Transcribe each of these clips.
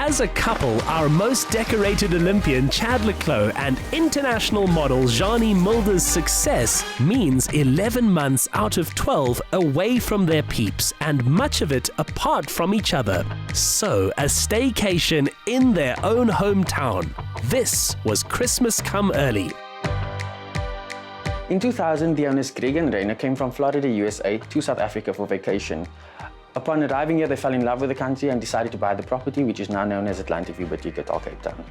As a couple, our most decorated Olympian Chad Clos and international model Jeannie Mulder's success means 11 months out of 12 away from their peeps and much of it apart from each other. So, a staycation in their own hometown. This was Christmas come early. In 2000, the owners Greg and Rainer came from Florida, USA to South Africa for vacation. Upon arriving here, they fell in love with the country and decided to buy the property, which is now known as Atlantic View Boutique at Cape Town.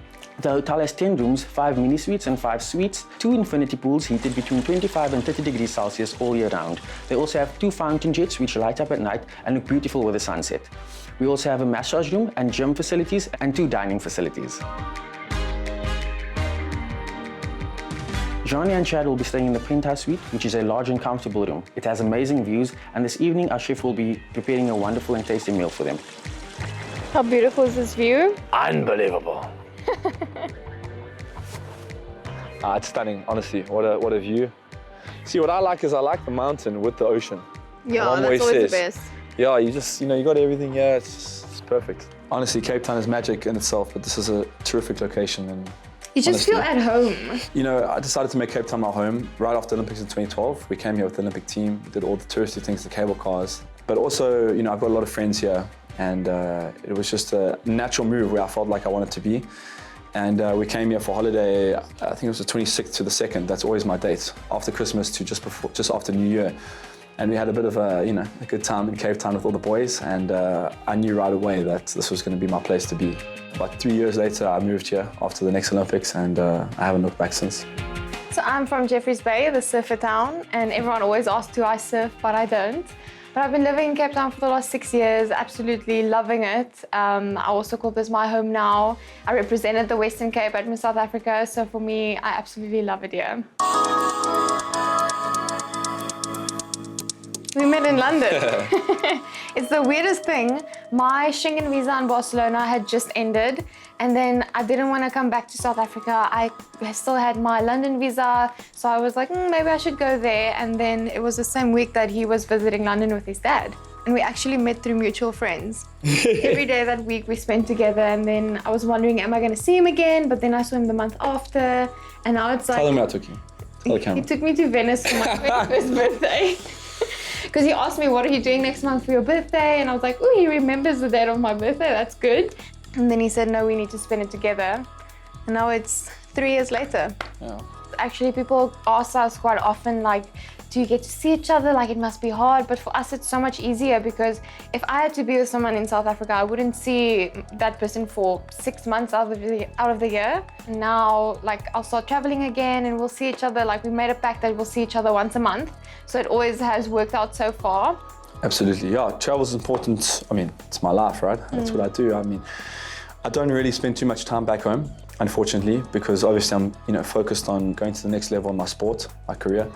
The hotel has 10 rooms, 5 mini suites and 5 suites, 2 infinity pools heated between 25 and 30 degrees Celsius all year round. They also have 2 fountain jets which light up at night and look beautiful with the sunset. We also have a massage room and gym facilities and 2 dining facilities. Jeannie and Chad will be staying in the penthouse suite, which is a large and comfortable room. It has amazing views, and this evening our chef will be preparing a wonderful and tasty meal for them. How beautiful is this view? Unbelievable. It's stunning, honestly. What a view. See, what I like is I like the mountain with the ocean. Yeah, that's always the best. Yeah, you just, you got everything here. It's perfect. Honestly, Cape Town is magic in itself, but this is a terrific location. And you just feel at home. I decided to make Cape Town my home right after the Olympics in 2012. We came here with the Olympic team, did all the touristy things, the cable cars. But also, I've got a lot of friends here, and it was just a natural move where I felt like I wanted to be. And we came here for holiday, I think it was the 26th to the 2nd. That's always my date, after Christmas to just after New Year. And we had a bit of a good time in Cape Town with all the boys, and I knew right away that this was going to be my place to be. About 3 years later, I moved here after the next Olympics, and I haven't looked back since. So I'm from Jeffreys Bay, the surfer town, and everyone always asks, do I surf? But I don't. But I've been living in Cape Town for the last 6 years, absolutely loving it. I also call this my home now. I represented the Western Cape at Miss South Africa, so for me, I absolutely love it here. We met in London. It's the weirdest thing. My Schengen visa in Barcelona had just ended, and then I didn't want to come back to South Africa. I still had my London visa, so I was like, maybe I should go there. And then it was the same week that he was visiting London with his dad. And we actually met through mutual friends. Every day that week we spent together, and then I was wondering, am I going to see him again? But then I saw him the month after, and now it's like... Tell him I took you. Tell the camera. He took me to Venice for my 21st birthday. Because he asked me, what are you doing next month for your birthday? And I was like, oh, he remembers the date of my birthday, that's good. And then he said, no, we need to spend it together. And now it's 3 years later. Yeah. Actually, people ask us quite often, like, do you get to see each other? Like, it must be hard. But for us, it's so much easier, because if I had to be with someone in South Africa, I wouldn't see that person for 6 months out of the year. And now, like, I'll start traveling again and we'll see each other. Like, we made a pact that we'll see each other once a month. So it always has worked out so far. Absolutely, yeah. Travel's important. I mean, it's my life, right? That's what I do. I mean, I don't really spend too much time back home, unfortunately, because obviously I'm, focused on going to the next level in my sport, my career.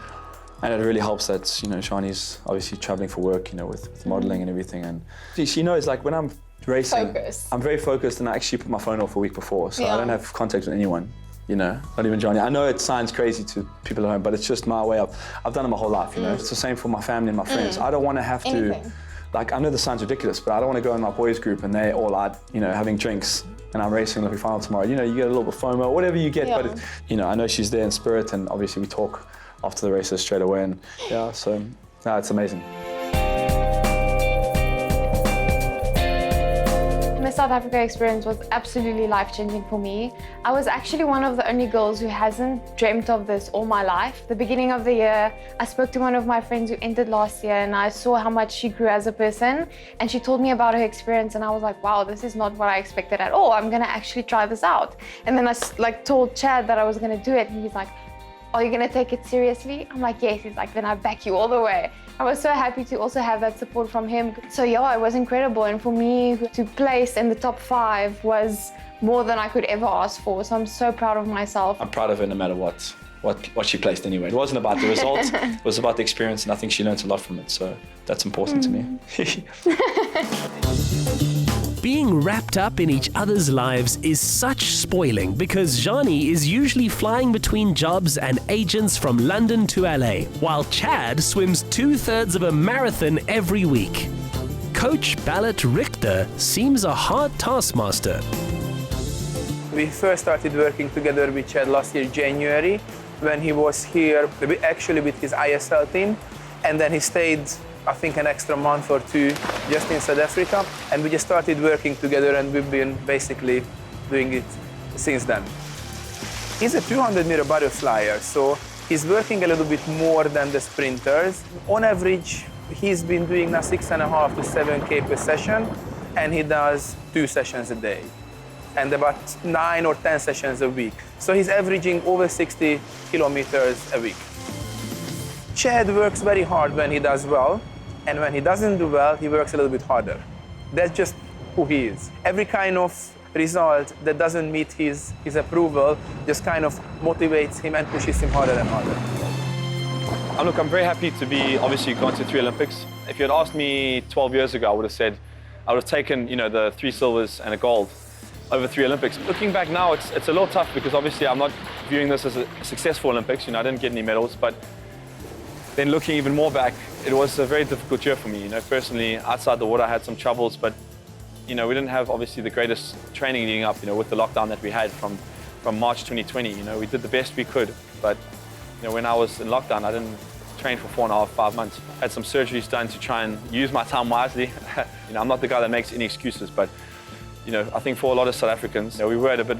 And it really helps that, Shani's obviously traveling for work, with modeling and everything. And she knows, like, when I'm racing, I'm very focused, and I actually put my phone off a week before. So I don't have contact with anyone, not even Johnny. I know it sounds crazy to people at home, but it's just my way of, I've done it my whole life, It's the same for my family and my friends. I don't want to have to, like, I know this sounds ridiculous, but I don't want to go in my boys group and they're all out, having drinks, and I'm racing the final tomorrow. You get a little bit of FOMO, whatever you get, but I know she's there in spirit, and obviously we talk after the races straight away, and so it's amazing. My South Africa experience was absolutely life-changing for me. I was actually one of the only girls who hasn't dreamt of this all my life. The beginning of the year, I spoke to one of my friends who entered last year, and I saw how much she grew as a person, and she told me about her experience, and I was like, wow, this is not what I expected at all. I'm gonna actually try this out. And then I told Chad that I was gonna do it, and he's like, are you gonna take it seriously? I'm like, yes. He's like, then I back you all the way. I was so happy to also have that support from him. So yeah, it was incredible. And for me to place in the top 5 was more than I could ever ask for. So I'm so proud of myself. I'm proud of her no matter what she placed anyway. It wasn't about the result, it was about the experience, and I think she learned a lot from it. So that's important to me. Being wrapped up in each other's lives is such spoiling, because Jeannie is usually flying between jobs and agents from London to LA, while Chad swims 2/3 of a marathon every week. Coach Ballet Richter seems a hard taskmaster. We first started working together with Chad last year, January, when he was here, actually with his ISL team, and then he stayed, I think, an extra month or two just in South Africa, and we just started working together, and we've been basically doing it since then. He's a 200-meter butterflyer, so he's working a little bit more than the sprinters. On average, he's been doing now 6.5 to 7K per session, and he does 2 sessions a day, and about 9 or 10 sessions a week. So he's averaging over 60 kilometers a week. Chad works very hard when he does well, and when he doesn't do well, he works a little bit harder. That's just who he is. Every kind of result that doesn't meet his approval just kind of motivates him and pushes him harder and harder. Look, I'm very happy to be obviously gone to 3 Olympics. If you had asked me 12 years ago, I would have said, I would have taken, the 3 silvers and a gold over 3 Olympics. Looking back now, it's a little tough because obviously I'm not viewing this as a successful Olympics. I didn't get any medals, but then looking even more back, it was a very difficult year for me. Personally, outside the water, I had some troubles, but we didn't have obviously the greatest training leading up, with the lockdown that we had from March 2020. We did the best we could, but when I was in lockdown, I didn't train for 4.5, 5 months. I had some surgeries done to try and use my time wisely. I'm not the guy that makes any excuses, but I think for a lot of South Africans, we were at a bit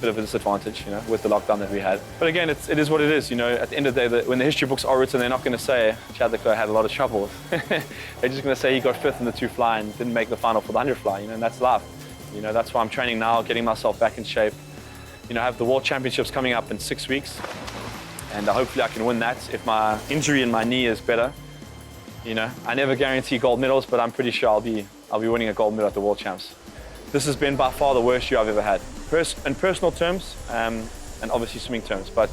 of a disadvantage, with the lockdown that we had. But again, it is what it is. At the end of the day, when the history books are written, they're not going to say Chad the Clos had a lot of trouble. They're just going to say he got 5th in the 2 fly and didn't make the final for the 100 fly, and that's life. That's why I'm training now, getting myself back in shape. I have the World Championships coming up in 6 weeks, and hopefully I can win that if my injury in my knee is better. I never guarantee gold medals, but I'm pretty sure I'll be winning a gold medal at the World Champs. This has been by far the worst year I've ever had, in personal terms and obviously swimming terms. But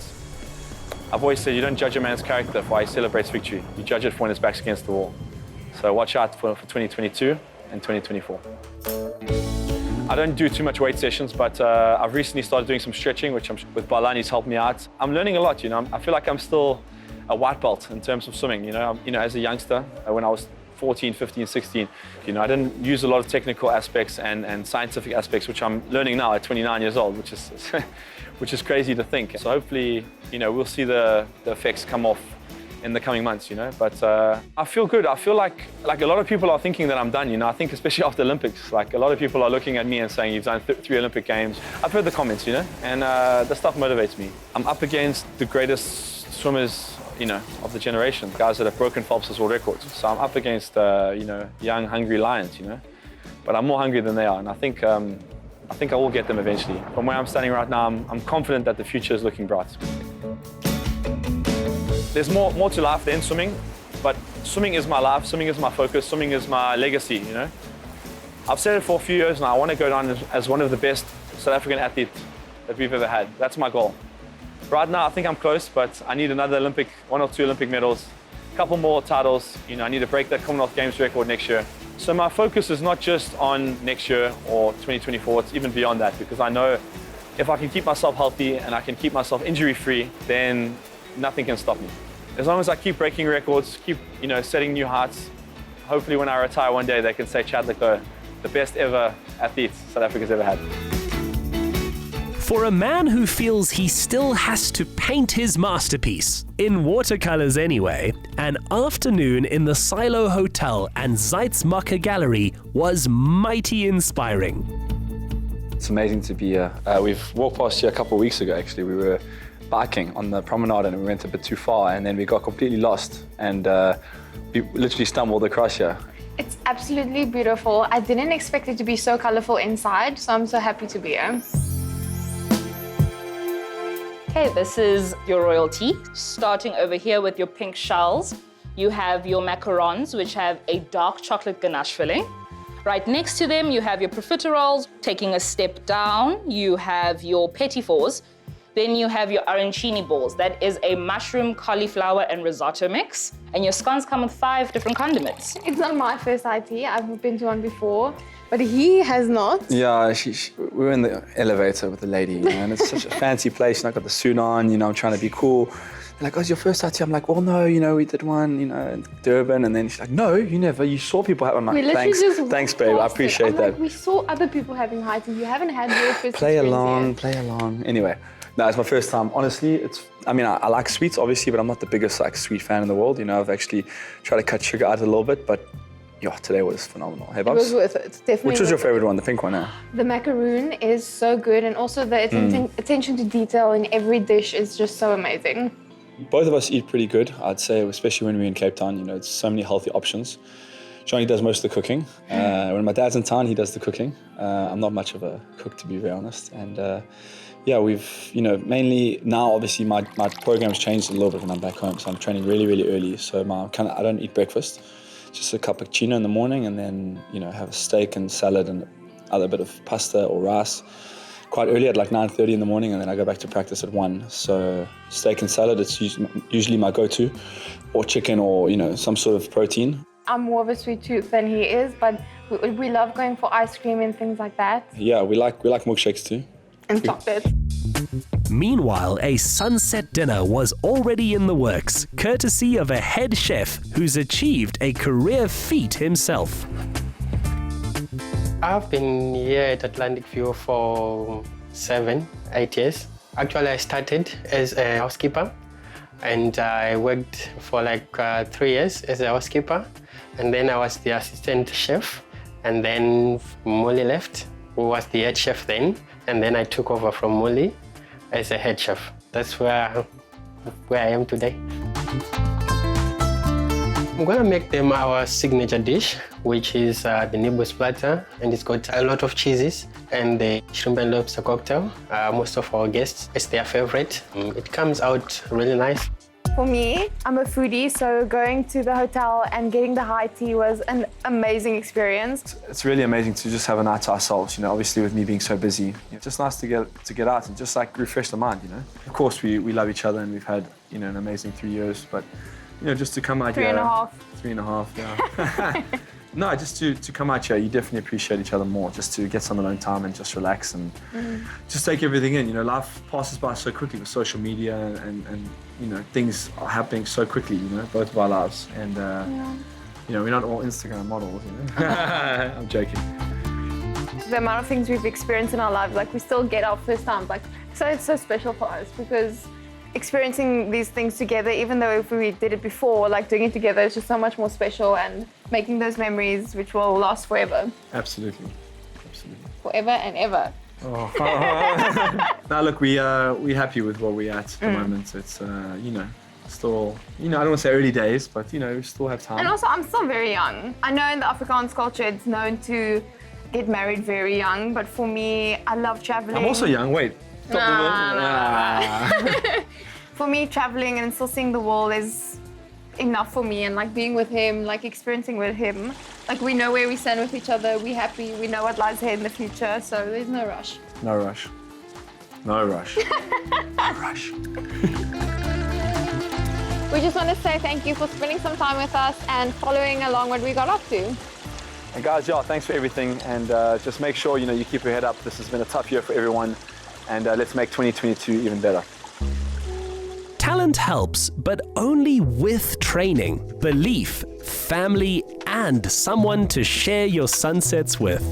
I've always said you don't judge a man's character for how he celebrates victory. You judge it for when his back's against the wall. So watch out for 2022 and 2024. I don't do too much weight sessions, but I've recently started doing some stretching, which with Balani's helped me out. I'm learning a lot. I feel like I'm still a white belt in terms of swimming. As a youngster, when I was 14, 15, 16. I didn't use a lot of technical aspects and scientific aspects, which I'm learning now at 29 years old, which is crazy to think. So hopefully, we'll see the effects come off in the coming months, But I feel good. I feel like a lot of people are thinking that I'm done, I think especially after Olympics, a lot of people are looking at me and saying, you've done 3 Olympic Games. I've heard the comments, and the stuff motivates me. I'm up against the greatest swimmers of the generation, guys that have broken Phelps' world records. So I'm up against, young, hungry lions, But I'm more hungry than they are, and I think I will get them eventually. From where I'm standing right now, I'm confident that the future is looking bright. There's more to life than swimming, but swimming is my life, swimming is my focus, swimming is my legacy, I've said it for a few years now, I want to go down as one of the best South African athletes that we've ever had. That's my goal. Right now, I think I'm close, but I need another 1 or 2 Olympic medals, a couple more titles. I need to break that Commonwealth Games record next year. So my focus is not just on next year or 2024, it's even beyond that, because I know if I can keep myself healthy and I can keep myself injury-free, then nothing can stop me. As long as I keep breaking records, keep setting new heights, hopefully when I retire one day, they can say Chad the Clos, the best ever athlete South Africa's ever had. For a man who feels he still has to paint his masterpiece, in watercolors anyway, an afternoon in the Silo Hotel and Zeitz Gallery was mighty inspiring. It's amazing to be here. We've walked past here a couple of weeks ago, actually. We were biking on the promenade and we went a bit too far and then we got completely lost and we literally stumbled across here. It's absolutely beautiful. I didn't expect it to be so colorful inside, so I'm so happy to be here. Okay, this is your royalty. Starting over here with your pink shells, you have your macarons, which have a dark chocolate ganache filling. Right next to them, you have your profiteroles. Taking a step down, you have your petit fours. Then you have your arancini balls. That is a mushroom, cauliflower, and risotto mix. And your scones come with 5 different condiments. It's not my first IT. I've been to one before, but he has not. Yeah, we were in the elevator with the lady, and it's such a fancy place. And I got the suit on, I'm trying to be cool. They're like, oh, it's your first tattoo? I'm like, well, no, we did one, in Durban. And then she's like, no, you never. You saw people have one. I'm like, thanks, babe. I appreciate that. Like, we saw other people having height and you haven't had your first Play experience yet. along. Anyway, no, it's my first time. Honestly, I like sweets, obviously, but I'm not the biggest sweet fan in the world. I've actually tried to cut sugar out a little bit, but yeah, today was phenomenal. Hey, Bubs? It was worth it, definitely. Which was your favorite one, the pink one, eh? The macaroon is so good, and also the attention to detail in every dish is just so amazing. Both of us eat pretty good, I'd say, especially when we're in Cape Town. It's so many healthy options. Johnny does most of the cooking. When my dad's in town, he does the cooking. I'm not much of a cook, to be very honest. And we've, mainly now, obviously, my program's changed a little bit when I'm back home. So I'm training really, really early. So I don't eat breakfast. Just a cappuccino in the morning, and then, have a steak and salad and other bit of pasta or rice quite early at like 9:30 in the morning, and then I go back to practice at 1. So steak and salad, it's usually my go-to, or chicken or, some sort of protein. I'm more of a sweet tooth than he is, but we love going for ice cream and things like that. Yeah, we like milkshakes too. And chocolates. Meanwhile, a sunset dinner was already in the works, courtesy of a head chef who's achieved a career feat himself. I've been here at Atlantic View for 7-8 years. Actually, I started as a housekeeper, and I worked for like 3 years as a housekeeper, and then I was the assistant chef, and then Molly left, who was the head chef then, and then I took over from Molly as a head chef. That's where I am today. I'm gonna make them our signature dish, which is the Nibbles platter, and it's got a lot of cheeses, and the shrimp and lobster cocktail. Most of our guests, it's their favorite. It comes out really nice. For me, I'm a foodie, so going to the hotel and getting the high tea was an amazing experience. It's really amazing to just have a night to ourselves, obviously with me being so busy. It's just nice to get out and just like refresh the mind, Of course, we love each other and we've had, an amazing 3 years, but, just to come out here. 3.5, yeah. No, just to come out here, you definitely appreciate each other more, just to get some alone time and just relax and just take everything in. Life passes by so quickly with social media and things are happening so quickly, both of our lives. And, we're not all Instagram models, I'm joking. The amount of things we've experienced in our lives, like we still get our first time, so it's so special for us because experiencing these things together, even though if we did it before, doing it together is just so much more special and making those memories which will last forever. Absolutely. Forever and ever. Oh. Now look, we're happy with where we're at the moment. It's, still, I don't want to say early days, but, we still have time. And also, I'm still very young. I know in the Afrikaans culture, it's known to get married very young, but for me, I love traveling. I'm also young, wait. For me, traveling and still seeing the world is enough for me, and being with him, experiencing with him. We know where we stand with each other, we're happy, we know what lies ahead in the future, so there's no rush. No rush. No rush. No rush. We just want to say thank you for spending some time with us and following along what we got up to. And guys, thanks for everything, and just make sure, you keep your head up. This has been a tough year for everyone, and let's make 2022 even better. Talent helps, but only with training, belief, family, and someone to share your sunsets with.